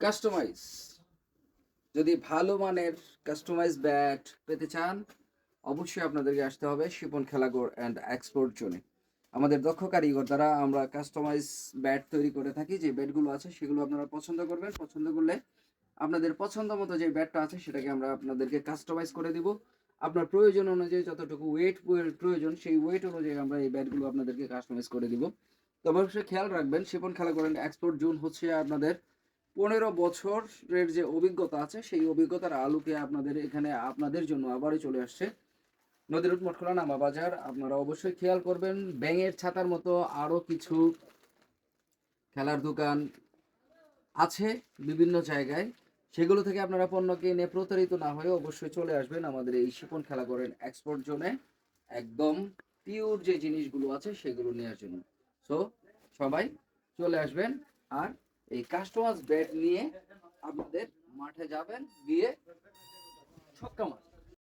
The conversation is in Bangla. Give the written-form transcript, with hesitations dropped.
কাস্টমাইজ, যদি ভালো মানের কাস্টমাইজ ব্যাট পেতে চান অবশ্যই আপনাদেরকে আসতে হবে শিপন খেলাঘর অ্যান্ড এক্সপোর্ট জোনে। আমাদের দক্ষ কারিগর দ্বারা আমরা কাস্টমাইজ ব্যাট তৈরি করে থাকি। যে ব্যাটগুলো আছে সেগুলো আপনারা পছন্দ করবেন, পছন্দ করলে আপনাদের পছন্দ মতো যে ব্যাটটা আছে সেটাকে আমরা আপনাদেরকে কাস্টমাইজ করে দিব। আপনার প্রয়োজন অনুযায়ী যতটুকু ওয়েট প্রয়োজন সেই ওয়েট অনুযায়ী আমরা এই ব্যাটগুলো আপনাদেরকে কাস্টমাইজ করে দিব। তবে অবশ্যই খেয়াল রাখবেন শিপন খেলাঘর অ্যান্ড এক্সপোর্ট জোন হচ্ছে আপনাদের 15 বছরের যে অভিজ্ঞতা আছে সেই অভিজ্ঞতার আলোকে আপনাদের এখানে আপনাদের জন্য আবারই চলে আসছে নদীর মঠখোলা নামা বাজার। আপনারা অবশ্যই খেয়াল করবেন ব্যাঙের ছাতার মতো আরো কিছু খেলার দোকান আছে বিভিন্ন জায়গায়, সেগুলো থেকে আপনারা পণ্য কিনে প্রতারিত না হয়ে অবশ্যই চলে আসবেন আমাদের এই শিপন খেলাঘরের এক্সপোর্ট জোনে একদম পিওর যে জিনিসগুলো আছে সেগুলো নেওয়ার জন্য। সো সবাই চলে আসবেন আর এই কাস্টমাইজ ব্যাট নিয়ে আপনাদের মাঠে যাবেন, গিয়ে ছক্কা মারবেন।